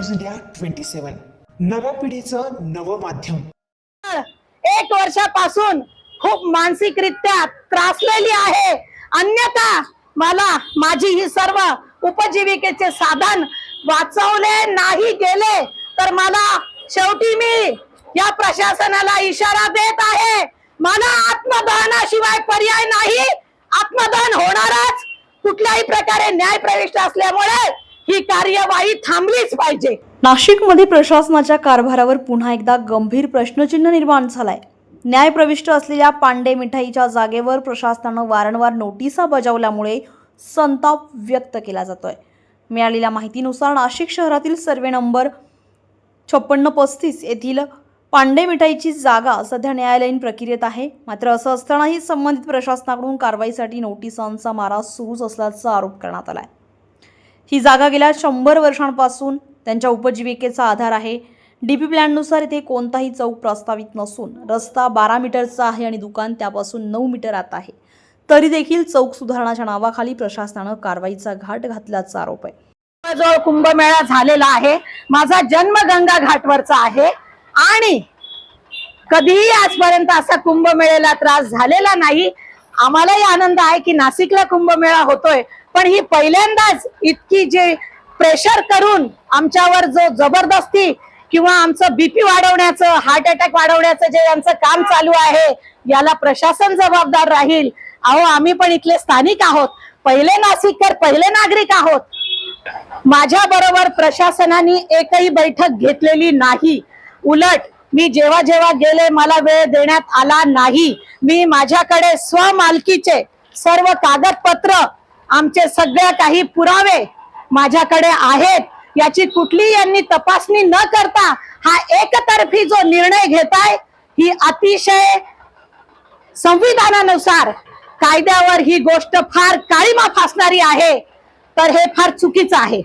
News India 27 नव्या पिढीचं नवं माध्यम. 1 वर्षापासून खूप मानसिकरित्या त्रासलेली आहे. अन्यथा मला माझी ही सर्व उपजीविकेचे साधन वाचवले नाही गेले तर मला शेवटी मी या प्रशासनाला इशारा देत आहे. मला आत्मदहनाशिवाय पर्याय नाही. आत्मदहन होणारच. कुठल्याही प्रकारे न्याय प्रविष्ट असल्यामुळे ही कार्यवाही थांबलीच पाहिजे. नाशिकमध्ये प्रशासनाच्या कारभारावर पुन्हा एकदा गंभीर प्रश्नचिन्ह निर्माण झालाय. न्याय प्रविष्ट असलेल्या पांडे मिठाईच्या जागेवर प्रशासनानं वारंवार नोटिसा बजावल्यामुळे संताप व्यक्त केला जातोय. मिळालेल्या माहितीनुसार नाशिक शहरातील सर्वे नंबर 5635 येथील पांडे मिठाईची जागा सध्या न्यायालयीन प्रक्रियेत आहे. मात्र असं असतानाही संबंधित प्रशासनाकडून कारवाईसाठी नोटिसांचा मारा सुरूच असल्याचा आरोप करण्यात आलाय. ही जागा गेल्या 100 वर्षांपासून त्यांच्या उपजीविकेचा आधार आहे. डीपी प्लॅननुसार इथे कोणताही चौक प्रस्तावित नसून रस्ता 12 मीटरचा आहे आणि दुकान त्यापासून 9 मीटर आत आहे. तरी देखील चौक सुधारणाच्या नावाखाली प्रशासनानं कारवाईचा घाट घातल्याचा आरोप आहे. जो कुंभमेळा झालेला आहे माझा जन्म गंगा घाटवरचा आहे आणि कधीही आजपर्यंत असा कुंभमेळ्याला त्रास झालेला नाही. आम्हालाही आनंद आहे की नाशिकला कुंभमेळा होतोय, पण ही पहिल्यांदाच इतकी जे प्रेशर करून आमच्यावर जो जबरदस्ती किंवा आमचं बीपी वाढवण्याचं, हार्ट अटॅक वाढवण्याचं जे यांचं काम चालू आहे याला प्रशासन जबाबदार राहील. अहो आम्ही पण इथले स्थानिक आहोत, पहिले नाशिककर, पहिले नागरिक आहोत. माझ्या बरोबर प्रशासनाने एकही बैठक घेतलेली नाही. उलट मी जेव्हा जेव्हा गेले मला वेळ देण्यात आला नाही. मी माझ्याकडे स्वमालकीचे सर्व कागदपत्र, आमचे सगळे काही पुरावे माझ्याकडे आहेत. याची कुठली यांनी तपासणी न करता हा एकतर्फी जो निर्णय घेताय ही अतिशय संविधानानुसार कायद्यावर ही गोष्ट फार काळीमा फासणारी आहे. तर हे फार चुकीचं आहे.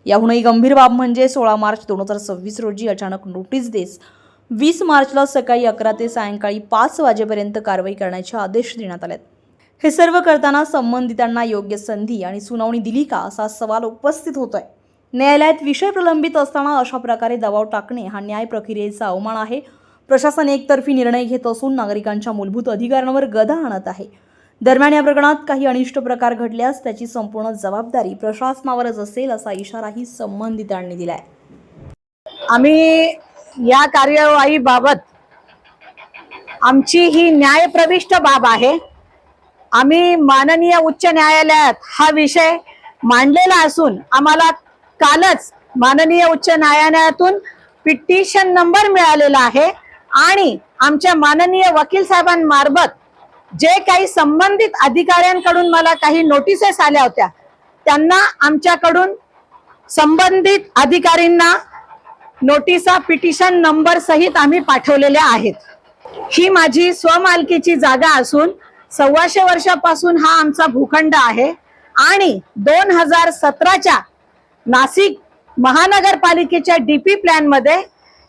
याहूनही गंभीर बाब म्हणजे 16 मार्च 2026 रोजी अचानक नोटीस देस 20 मार्चला सकाळी 11 ते सायंकाळी 5 वाजेपर्यंत कारवाई करण्याचे आदेश देण्यात आलेत. हे सर्व करताना संबंधितांना योग्य संधी आणि सुनावणी दिली का असा सवाल उपस्थित होतोय. न्यायालयात विषय प्रलंबित असताना अशा प्रकारे दबाव टाकणे हा न्याय प्रक्रियेचा अवमान आहे. प्रशासन एकतर्फी निर्णय घेत असून नागरिकांच्या मूलभूत अधिकारांवर गदा आणत आहे. दरम्यान या प्रकरणात काही अनिष्ट प्रकार घडल्यास त्याची संपूर्ण जबाबदारी प्रशासनावरच असेल असा इशाराही संबंधितांनी दिलाय. आम्ही या कार्यवाहीबाबत आमची ही न्यायप्रविष्ट बाब आहे. आम्ही माननीय उच्च न्यायालयात हा विषय मांडलेला असून आम्हाला कालच माननीय उच्च न्यायालयातून पिटिशन नंबर मिळालेला आहे आणि आमच्या माननीय वकील साहेबांमार्फत जे काही संबंधित अधिकाऱ्यांकडून मला काही नोटिसेस आल्या होत्या त्यांना आमच्याकडून संबंधित अधिकाऱ्यांना नोटिसा पिटिशन नंबर सहित आम्ही पाठवलेल्या आहेत. ही माझी स्वमालकीची जागा असून 125 वर्षापासून हा आमचा भूखंड आहे आणि 2017च्या नाशिक महानगरपालिकेच्या डीपी प्लॅन मध्ये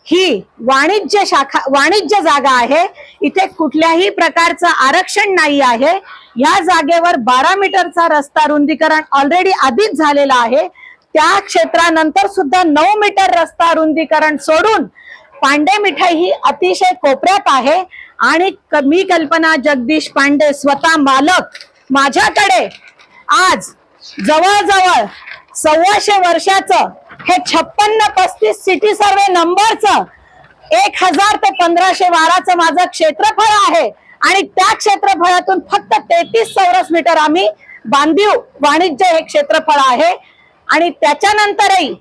ही वाणिज्य जागा आहे. इथे कुठल्याही प्रकारचं आरक्षण नाही आहे. या जागेवर 12 मीटरचा रस्ता रुंदीकरण ऑलरेडी आधीच झालेला आहे. त्या क्षेत्रानंतर सुद्धा 9 मीटर रस्ता रुंदीकरण सोडून पांडे मिठाई ही अतिशय कोपऱ्यात आहे आणि मी कल्पना जगदीश पांडे स्वतः मालक माझ्याकडे आज जवळजवळ 125 वर्षाचं हे 5635 सिटी सर्वे नंबरचं 1000 ते 1512चं माझं क्षेत्रफळ आहे आणि त्या क्षेत्रफळातून फक्त 33 चौरस मीटर आम्ही बांधीव वाणिज्य हे क्षेत्रफळ आहे. आणि त्याच्यानंतरही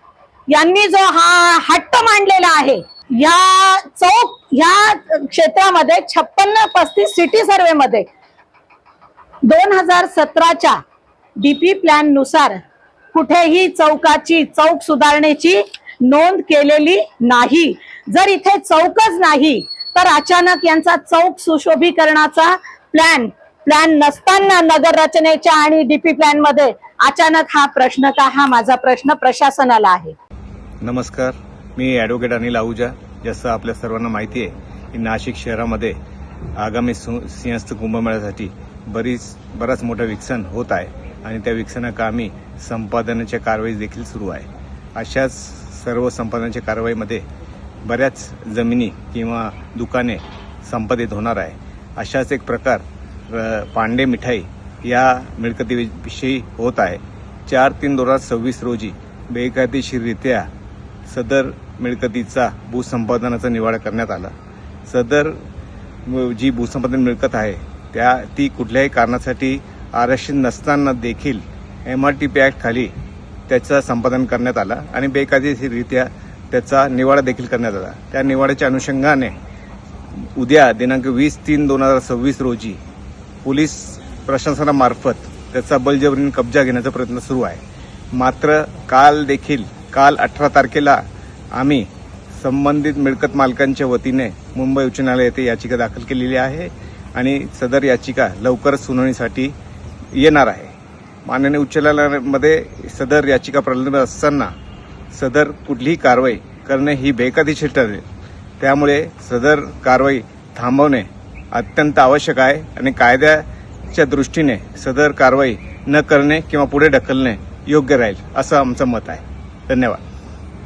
यांनी जो हा हट्ट मांडलेला आहे या चौक ह्या क्षेत्रामध्ये 5635 सिटी सर्वे मध्ये 2017च्या डीपी प्लॅन नुसार कुठेही चौक सुधारण्याची नोंद केलेली नाही. जर इथे चौकच नाही तर अचानक यांचा चौक सुशोभीकरणाचा प्लॅन नसताना नगर रचनेच्या आणि डीपी प्लॅन मध्ये अचानक हा प्रश्न का, हा माझा प्रश्न प्रशासनाला आहे. नमस्कार, मी ॲडव्होकेट अनिल आहुजा. जसं आपल्या सर्वांना माहिती आहे की नाशिक शहरामध्ये आगामी सिंहस्थ कुंभमेळ्यासाठी बराच मोठं विकसन होत आहे आणि त्या विकसनाकामी संपादनाच्या कारवाई देखील सुरू आहे. अशाच सर्व संपादनाच्या कारवाईमध्ये बऱ्याच जमिनी किंवा दुकाने संपादित होणार आहे. अशाच एक प्रकार पांडे मिठाई या मिळकतीविषयी होत आहे. 4/3/2026 रोजी बेकायदेशीररित्या सदर मिळकतीचा भूसंपादनाचा निवाडा करण्यात आला. सदर जी भूसंपादन मिळकत आहे ती कुठल्याही कारणासाठी आरक्षित नसताना देखील MRTP ॲक्ट खाली त्याचं संपादन करण्यात आला आणि बेकायदेशीररित्या त्याचा निवाडा देखील करण्यात आला. त्या निवाड्याच्या अनुषंगाने उद्या दिनांक 20/3/2026 रोजी पोलीस प्रशासनामार्फत त्याचा बळजबरीने कब्जा घेण्याचा प्रयत्न सुरू आहे. मात्र काल 18 तारखेला आम्ही संबंधित मिळकत मालकांच्या वतीने मुंबई उच्च न्यायालय येथे याचिका दाखल केलेली आहे आणि सदर याचिका लवकरच सुनावणीसाठी येणार आहे. माननीय उच्च न्यायालयामध्ये सदर याचिका प्रलंबित असताना सदर कुठलीही कारवाई करणे ही बेकायदेशीर ठरेल. त्यामुळे सदर कारवाई थांबवणे अत्यंत आवश्यक आहे आणि कायद्याच्या दृष्टीने सदर कारवाई न करणे किंवा पुढे ढकलणे योग्य राहील असं आमचं मत आहे. धन्यवाद.